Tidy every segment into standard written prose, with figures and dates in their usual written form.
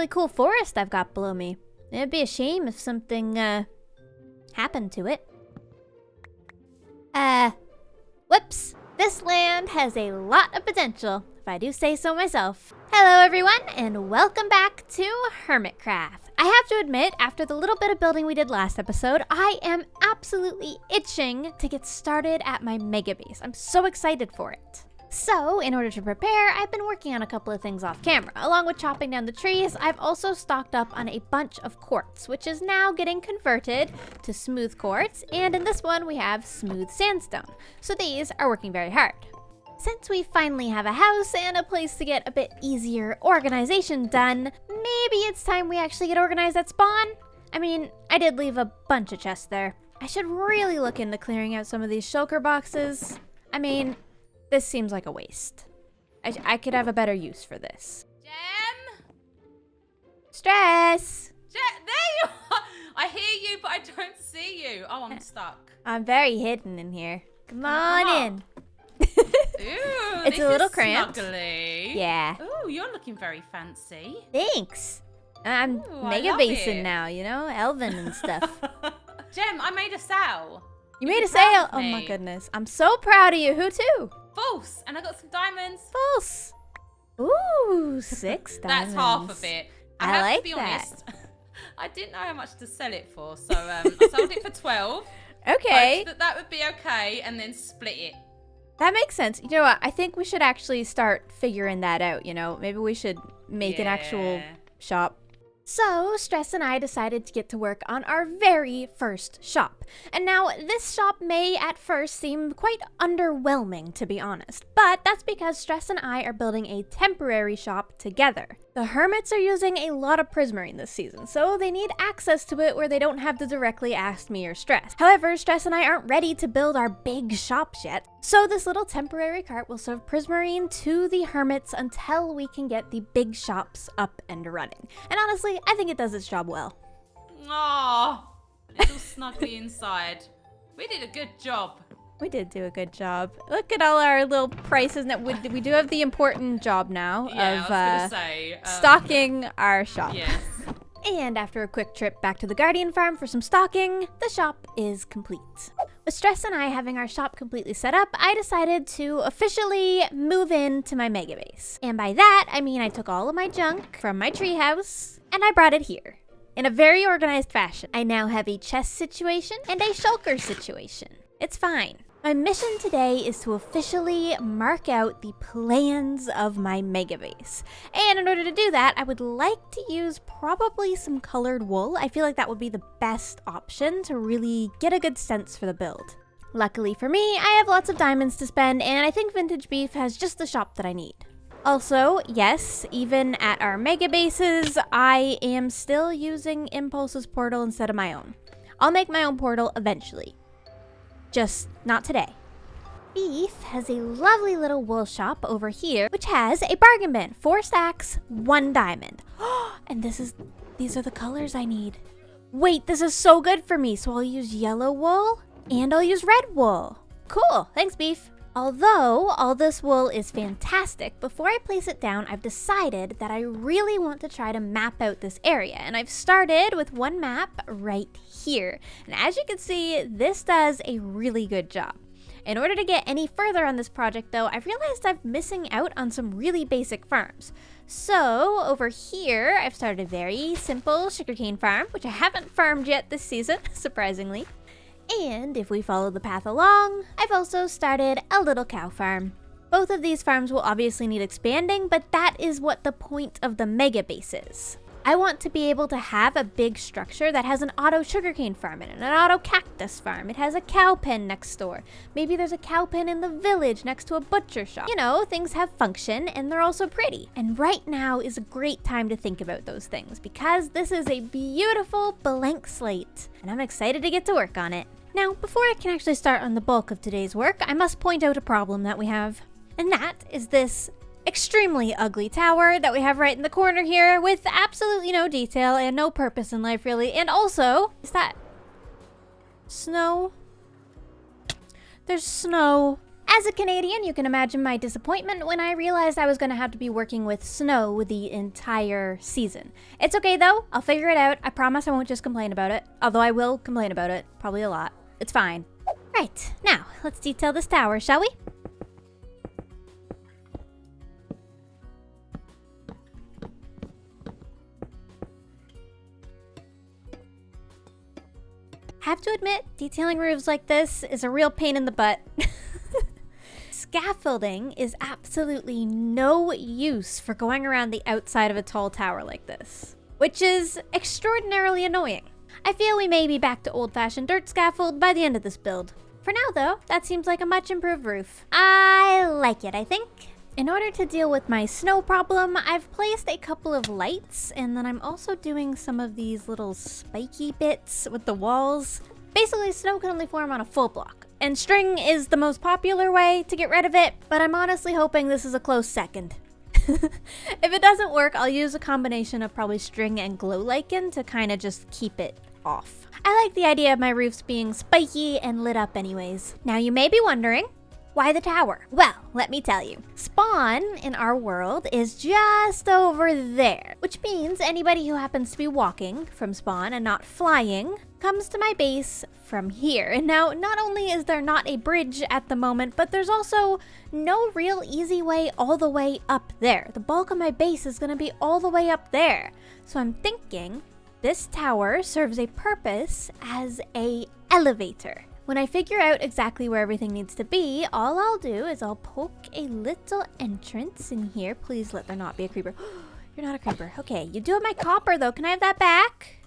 really cool forest I've got below me. It'd be a shame if something, happened to it. Whoops. This land has a lot of potential, if I do say so myself. Hello everyone, and welcome back to Hermitcraft. I have to admit, after the little bit of building we did last episode, I am absolutely itching to get started at my mega base. I'm so excited for it. So, in order to prepare, I've been working on a couple of things off camera. Along with chopping down the trees, I've also stocked up on a bunch of quartz, which is now getting converted to smooth quartz, and in this one we have smooth sandstone. So these are working very hard. Since we finally have a house and a place to get a bit easier organization done, maybe it's time we actually get organized at spawn? I mean, I did leave a bunch of chests there. I should really look into clearing out some of these shulker boxes. I mean, this seems like a waste. I could have a better use for this. Gem? Stress! Gem, there you are! I hear you, but I don't see you. Oh, I'm stuck. I'm very hidden in here. Come on in. Ooh, It's a little cramped. Snuggly. Yeah. Ooh, you're looking very fancy. Thanks. I'm Ooh, mega basing now, you know? Elven and stuff. Gem, I made a sail. You made a proud sail? of Oh my me. goodness. I'm so proud of you. Who to? False. And I got some diamonds. False. Ooh, 6 diamonds. That's half of it. I I have like to be that. honest. I didn't know how much to sell it for, so I sold it for 12. Okay. Hoped that would be okay, and then split it. That makes sense. You know what? I think we should actually start figuring that out, you know? Maybe we should make an actual Yeah. shop. So, Stress and I decided to get to work on our very first shop. And now, this shop may at first seem quite underwhelming, to be honest. But that's because Stress and I are building a temporary shop together. The hermits are using a lot of prismarine this season, so they need access to it where they don't have to directly ask me or Stress. However, Stress and I aren't ready to build our big shops yet. So this little temporary cart will serve prismarine to the hermits until we can get the big shops up and running. And honestly, I think it does its job well. Oh, it's all snuggly inside. We did a good job. We did do a good job. Look at all our little prices. Now, we do have the important job now Yeah, of I was gonna say, stocking our shop. Yes. And after a quick trip back to the Guardian farm for some stocking, the shop is complete. With Stress and I having our shop completely set up, I decided to officially move into my mega base. And by that, I mean I took all of my junk from my treehouse and I brought it here. In a very organized fashion. I now have a chest situation and a shulker situation. It's fine. My mission today is to officially mark out the plans of my mega base. And in order to do that, I would like to use probably some colored wool. I feel like that would be the best option to really get a good sense for the build. Luckily for me, I have lots of diamonds to spend, and I think Vintage Beef has just the shop that I need. Also, yes, even at our mega bases, I am still using Impulse's portal instead of my own. I'll make my own portal eventually. Just not today. Beef has a lovely little wool shop over here, which has a bargain bin. 4 stacks, 1 diamond. And these are the colors I need. Wait, this is so good for me. So I'll use yellow wool and I'll use red wool. Cool, thanks Beef. Although all this wool is fantastic, before I place it down, I've decided that I really want to try to map out this area. And I've started with one map right here. And as you can see, this does a really good job. In order to get any further on this project though, I've realized I'm missing out on some really basic farms. So over here, I've started a very simple sugarcane farm, which I haven't farmed yet this season, surprisingly. And if we follow the path along, I've also started a little cow farm. Both of these farms will obviously need expanding, but that is what the point of the mega base is. I want to be able to have a big structure that has an auto sugarcane farm in it, an auto cactus farm. It has a cow pen next door. Maybe there's a cow pen in the village next to a butcher shop. You know, things have function and they're also pretty. And right now is a great time to think about those things because this is a beautiful blank slate and I'm excited to get to work on it. Now, before I can actually start on the bulk of today's work, I must point out a problem that we have. And that is this extremely ugly tower that we have right in the corner here with absolutely no detail and no purpose in life really. And also, is that snow? There's snow As a Canadian, you can imagine my disappointment when I realized I was going to have to be working with snow the entire season. It's okay though, I'll figure it out. I promise I won't just complain about it, although I will complain about it, probably a lot. It's fine. Right, now let's detail this tower, shall we? Have to admit, detailing roofs like this is a real pain in the butt. Scaffolding is absolutely no use for going around the outside of a tall tower like this, which is extraordinarily annoying. I feel we may be back to old-fashioned dirt scaffold by the end of this build. For now though, that seems like a much improved roof. I like it, I think. In order to deal with my snow problem, I've placed a couple of lights, and then I'm also doing some of these little spiky bits with the walls. Basically, snow can only form on a full block, and string is the most popular way to get rid of it, but I'm honestly hoping this is a close second. If it doesn't work, I'll use a combination of probably string and glow lichen to kind of just keep it off. I like the idea of my roofs being spiky and lit up anyways. Now you may be wondering, why the tower? Well, let me tell you. Spawn in our world is just over there, which means anybody who happens to be walking from spawn and not flying comes to my base from here. And now, not only is there not a bridge at the moment, but there's also no real easy way all the way up there. The bulk of my base is gonna be all the way up there. So I'm thinking this tower serves a purpose as an elevator. When I figure out exactly where everything needs to be, all I'll do is I'll poke a little entrance in here. Please let there not be a creeper. You're not a creeper. Okay, you do have my copper though. Can I have that back?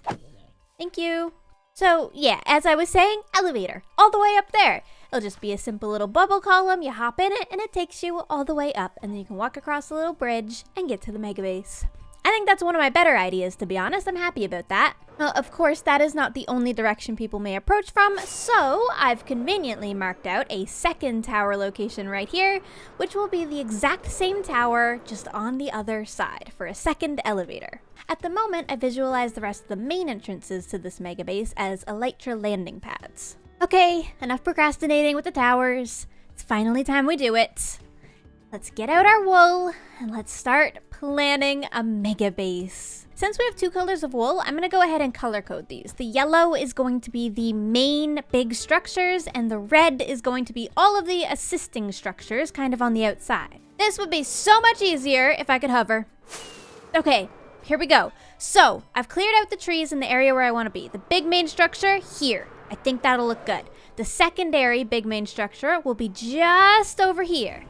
Thank you. So yeah, as I was saying, elevator, all the way up there. It'll just be a simple little bubble column. You hop in it and it takes you all the way up, and then you can walk across the little bridge and get to the mega base. I think that's one of my better ideas, to be honest. I'm happy about that. Well, of course, that is not the only direction people may approach from, so I've conveniently marked out a second tower location right here, which will be the exact same tower, just on the other side, for a second elevator. At the moment, I visualize the rest of the main entrances to this mega base as elytra landing pads. Okay, enough procrastinating with the towers. It's finally time we do it. Let's get out our wool and let's start planning a mega base. Since we have two colors of wool, I'm gonna go ahead and color code these. The yellow is going to be the main big structures, and the red is going to be all of the assisting structures kind of on the outside. This would be so much easier if I could hover. Okay, here we go. So I've cleared out the trees in the area where I wanna be. The big main structure here. I think that'll look good. The secondary big main structure will be just over here.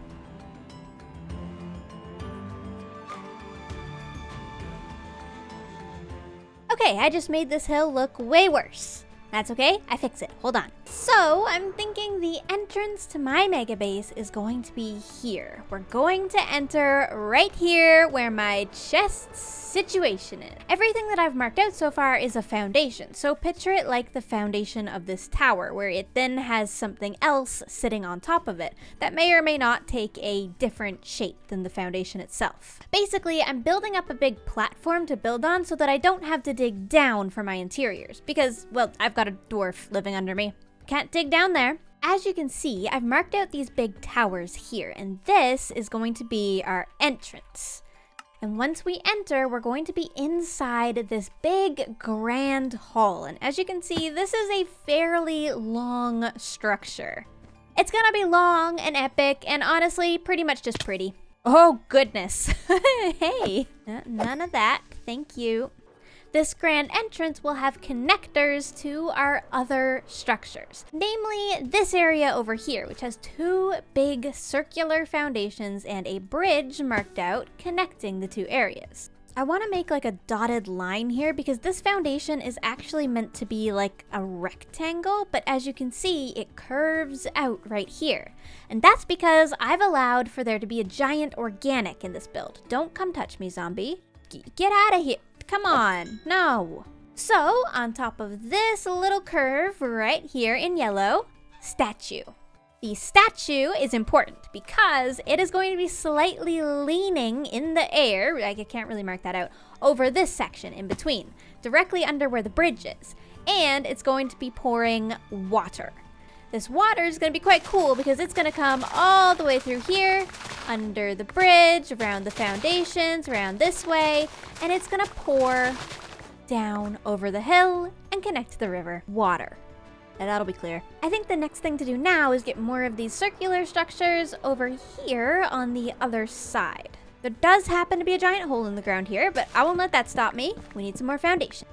Okay, I just made this hill look way worse. That's okay, I fix it, hold on. So, I'm thinking the entrance to my mega base is going to be here. We're going to enter right here where my chest situation is. Everything that I've marked out so far is a foundation, so picture it like the foundation of this tower, where it then has something else sitting on top of it that may or may not take a different shape than the foundation itself. Basically, I'm building up a big platform to build on so that I don't have to dig down for my interiors, because, well, I've got a dwarf living under me. Can't dig down there. As you can see, I've marked out these big towers here, and this is going to be our entrance. And once we enter, we're going to be inside this big grand hall. And as you can see, this is a fairly long structure. It's gonna be long and epic, and honestly, pretty much just pretty. Oh goodness. Hey, none of that, thank you. This grand entrance will have connectors to our other structures, namely this area over here, which has two big circular foundations and a bridge marked out connecting the two areas. I want to make like a dotted line here because this foundation is actually meant to be like a rectangle, but as you can see, it curves out right here. And that's because I've allowed for there to be a giant organic in this build. Don't come touch me, zombie. Get out of here. Come on, no. So, on top of this little curve right here in yellow, statue. The statue is important because it is going to be slightly leaning in the air, I can't really mark that out, over this section in between, directly under where the bridge is. And it's going to be pouring water. This water is going to be quite cool because it's going to come all the way through here, under the bridge, around the foundations, around this way, and it's going to pour down over the hill and connect to the river. Water. And that'll be clear. I think the next thing to do now is get more of these circular structures over here on the other side. There does happen to be a giant hole in the ground here, but I won't let that stop me. We need some more foundation.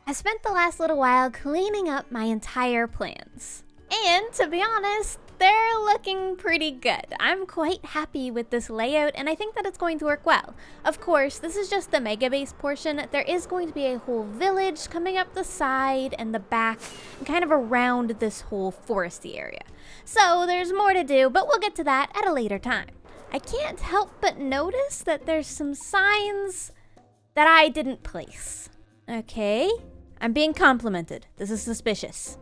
I spent the last little while cleaning up my entire plans. And to be honest, they're looking pretty good. I'm quite happy with this layout and I think that it's going to work well. Of course, this is just the mega base portion. There is going to be a whole village coming up the side and the back and kind of around this whole foresty area. So there's more to do, but we'll get to that at a later time. I can't help but notice that there's some signs that I didn't place. Okay, I'm being complimented. This is suspicious.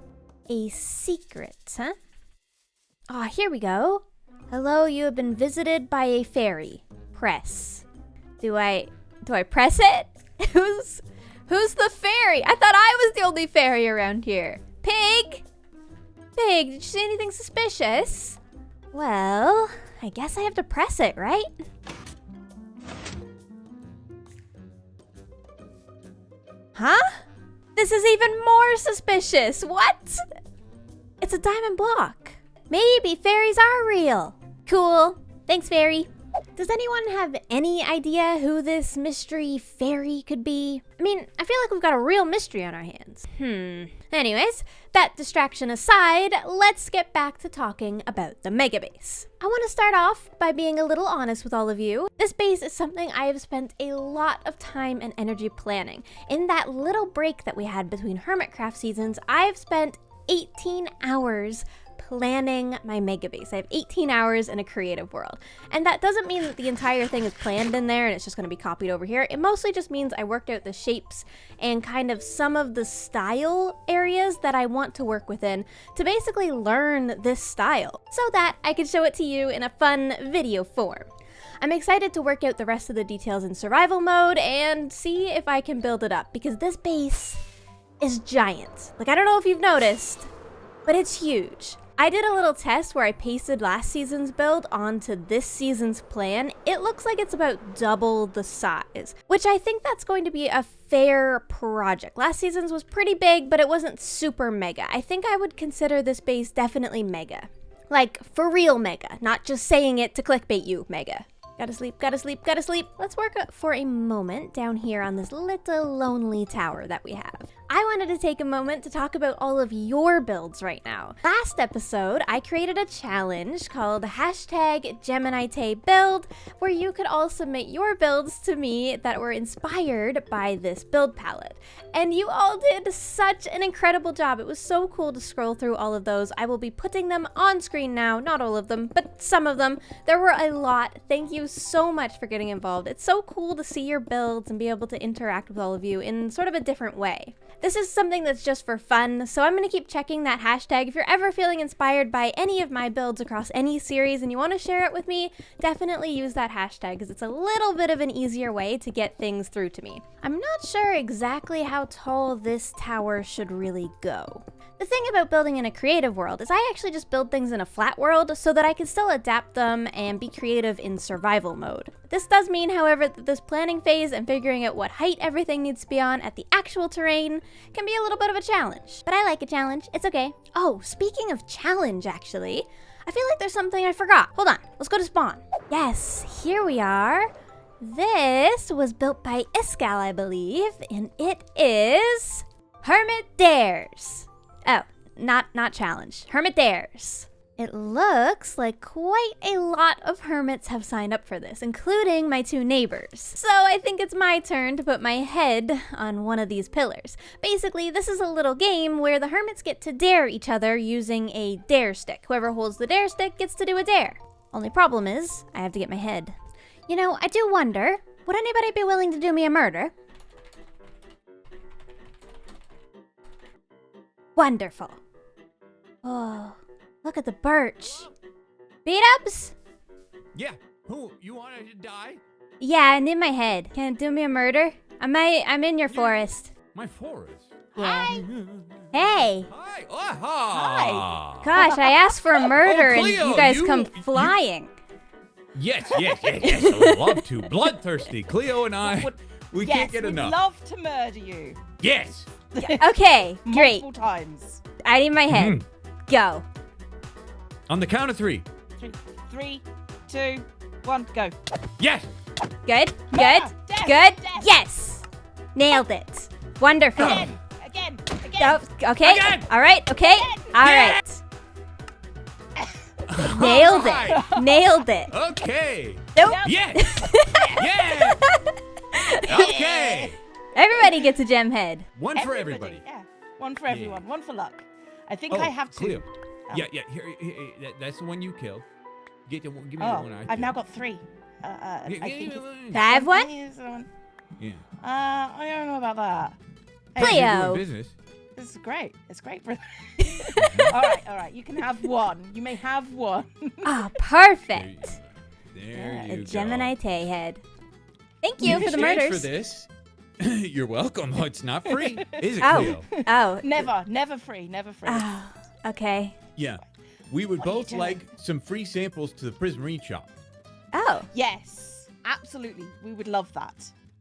A secret, huh? Ah, here we go. Hello, you have been visited by a fairy. Press. Do I press it? Who's the fairy? I thought I was the only fairy around here. Pig? Pig, did you see anything suspicious? Well, I guess I have to press it, right? Huh? This is even more suspicious. What? It's a diamond block. Maybe fairies are real. Cool. Thanks, fairy. Does anyone have any idea who this mystery fairy could be? I mean, I feel like we've got a real mystery on our hands. Anyways, that distraction aside, let's get back to talking about the mega base. I want to start off by being a little honest with all of you. This base is something I have spent a lot of time and energy planning. In that little break that we had between Hermitcraft seasons, I've spent 18 hours planning my mega base. I have 18 hours in a creative world. And that doesn't mean that the entire thing is planned in there and it's just going to be copied over here. It mostly just means I worked out the shapes and kind of some of the style areas that I want to work within to basically learn this style so that I can show it to you in a fun video form. I'm excited to work out the rest of the details in survival mode and see if I can build it up because this base is giant. Like, I don't know if you've noticed, but it's huge. I did a little test where I pasted last season's build onto this season's plan. It looks like it's about double the size, which I think that's going to be a fair project. Last season's was pretty big, but it wasn't super mega. I think I would consider this base definitely mega. Like, for real mega, not just saying it to clickbait you mega. Gotta sleep, gotta sleep, gotta sleep. Let's work for a moment down here on this little lonely tower that we have. I wanted to take a moment to talk about all of your builds right now. Last episode, I created a challenge called #GeminiTay build, where you could all submit your builds to me that were inspired by this build palette. And you all did such an incredible job. It was so cool to scroll through all of those. I will be putting them on screen now, not all of them, but some of them. There were a lot. Thank you so much for getting involved. It's so cool to see your builds and be able to interact with all of you in sort of a different way. This is something that's just for fun, so I'm going to keep checking that hashtag. If you're ever feeling inspired by any of my builds across any series and you want to share it with me, definitely use that hashtag because it's a little bit of an easier way to get things through to me. I'm not sure exactly how tall this tower should really go. The thing about building in a creative world is I actually just build things in a flat world so that I can still adapt them and be creative in survival mode. This does mean, however, that this planning phase and figuring out what height everything needs to be on at the actual terrain can be a little bit of a challenge. But I like a challenge, it's okay. Oh, speaking of challenge actually, I feel like there's something I forgot. Hold on, let's go to spawn. Yes, here we are. This was built by Iskal, I believe, and it is Hermit Dares. Oh, not challenge. Hermit Dares. It looks like quite a lot of hermits have signed up for this, including my two neighbors. So I think it's my turn to put my head on one of these pillars. Basically, this is a little game where the hermits get to dare each other using a dare stick. Whoever holds the dare stick gets to do a dare. Only problem is, I have to get my head. You know, I do wonder, would anybody be willing to do me a murder? Wonderful. Oh, look at the birch. Beat-ups? Yeah, who? You wanted to die? Yeah, and in my head. Can you do me a murder? I'm in your forest. My forest? Yeah. Hi. Hey. Hi. Aha. Gosh, I asked for a murder and Cleo, you guys you- come you- flying. Yes. I would love to. Bloodthirsty. Cleo and I, we can't get we'd enough. love to murder you. Yes. Okay, great. Multiple times. I need my head. Go. On the count of 3. 3, 2, 1, go. Yes. Good, good, Death, good. death. Yes. Nailed it. Wonderful. Again. Oh, okay. Again. All right. Okay. All right. Nailed it. Nailed it. Okay. Nope. Yes. Yeah. Okay. Everybody gets a gem head. One for everybody. Yeah. One for everyone. One for luck. I think I have 2. Cleo. Yeah. Here, that's the one you killed. Give me the Oh, one I I've now killed. got 3. I think it's- I have one. Yeah. I don't know about that. Cleo. You're doing business. This is great. It's great, brother. All right. You can have 1. You may have 1. Oh, perfect. There A you go. GeminiTay head. Thank you In for the exchange murders. for this, you're welcome. Oh, it's not free, is it, Oh, Cleo? oh, Never free. oh. Okay. Yeah. We would What are you both doing? like some free samples to the Prismarine shop. Oh, Yes, absolutely. We would love that.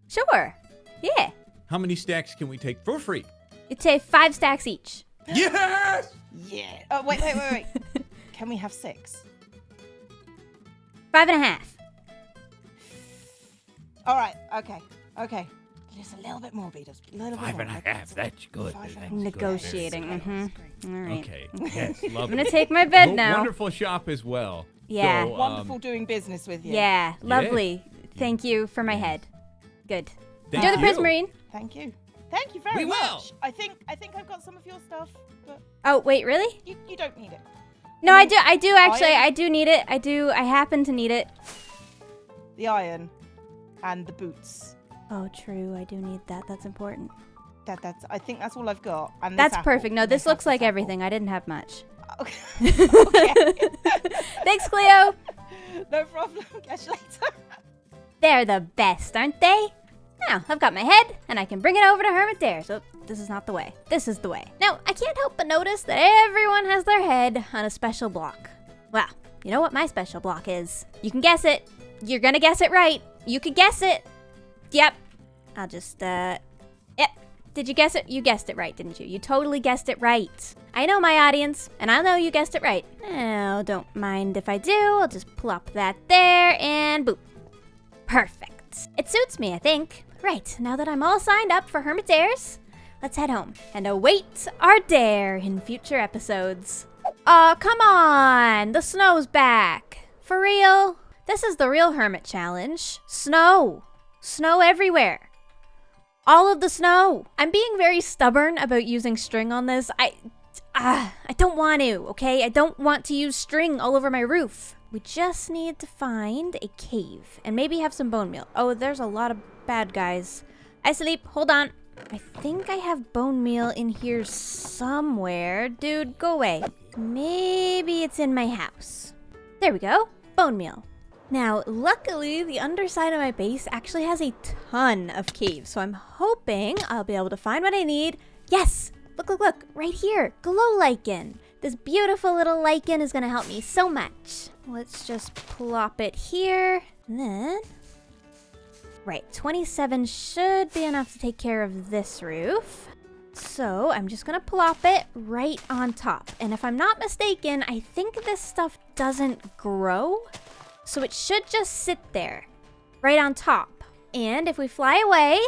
sure. Yeah. How many stacks can we take for free? You take 5 stacks each. Yes! Yeah. Oh, wait. Can we have 6? 5.5. All right. Okay. Just a little bit more, Beatles. A little bit more. 5.5. That's good. Five and a half. That's good. Negotiating. Mm-hmm. All right. Okay. Yes. Lovely. I'm gonna take my bed now. Wonderful shop as well. Yeah. So, Wonderful doing business with you. Yeah, lovely. Thank you for my head. Good. Thank Enjoy the you. Prismarine. Thank you very We much. will. I think I've got some of your stuff, but Oh, wait, really? you don't need it. No, I do actually. Iron? I do need it. I happen to need it. The iron and the boots. Oh, true. I do need that. That's important. I think that's all I've got. And this That's apple. perfect. No, And this looks like apple. everything. I didn't have much. Okay. Thanks, Cleo. No problem. Catch you later. They're the best, aren't they? Now, I've got my head, and I can bring it over to Hermit Dares. Oh, this is not the way. This is the way. Now, I can't help but notice that everyone has their head on a special block. Well, you know what my special block is. You can guess it. You're gonna guess it right. You could guess it. Yep. I'll just, Yep. Did you guess it? You guessed it right, didn't you? You totally guessed it right. I know my audience, and I know you guessed it right. Oh, don't mind if I do. I'll just plop that there, and boop. Perfect. It suits me, I think. Right, now that I'm all signed up for Hermit Dares, let's head home and await our dare in future episodes. Aw, come on! The snow's back. For real? This is the real Hermit Challenge. Snow. Snow everywhere. All of the snow. I'm being very stubborn about using string on this. I don't want to, okay? I don't want to use string all over my roof. We just need to find a cave and maybe have some bone meal. Oh, there's a lot of bad guys. I sleep. Hold on. I think I have bone meal in here somewhere. Dude, go away. Maybe it's in my house. There we go. Bone meal. Now, luckily, the underside of my base actually has a ton of caves, so I'm hoping I'll be able to find what I need. Yes! Look, right here. Glow lichen. This beautiful little lichen is gonna help me so much. Let's just plop it here. And then, right, 27 should be enough to take care of this roof. So I'm just gonna plop it right on top. And if I'm not mistaken, I think this stuff doesn't grow. So it should just sit there, right on top. And if we fly away,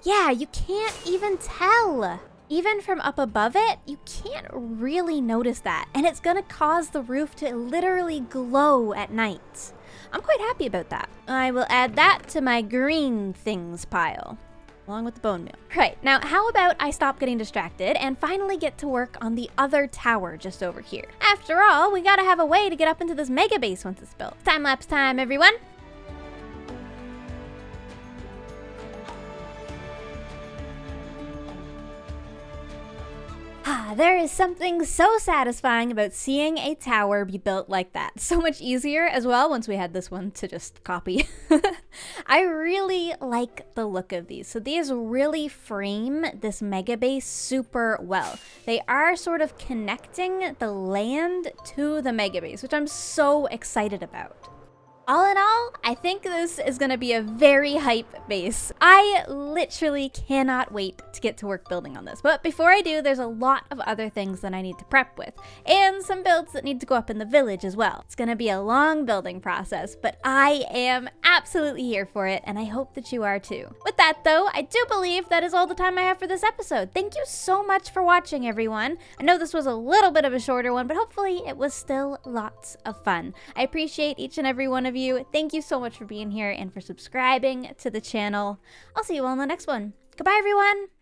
yeah, you can't even tell. Even from up above it, you can't really notice that. And it's gonna cause the roof to literally glow at night. I'm quite happy about that. I will add that to my green things pile, along with the bone meal. Right, now how about I stop getting distracted and finally get to work on the other tower just over here. After all, we gotta have a way to get up into this mega base once it's built. Time-lapse time, everyone. There is something so satisfying about seeing a tower be built like that. So much easier as well once we had this one to just copy. I really like the look of these. So these really frame this mega base super well. They are sort of connecting the land to the mega base, which I'm so excited about. All in all, I think this is gonna be a very hype base. I literally cannot wait to get to work building on this. But before I do, there's a lot of other things that I need to prep with, and some builds that need to go up in the village as well. It's gonna be a long building process, but I am absolutely here for it, and I hope that you are too. With that though, I do believe that is all the time I have for this episode. Thank you so much for watching, everyone. I know this was a little bit of a shorter one, but hopefully it was still lots of fun. I appreciate each and every one of you. Thank you so much for being here and for subscribing to the channel. I'll see you all in the next one. Goodbye, everyone.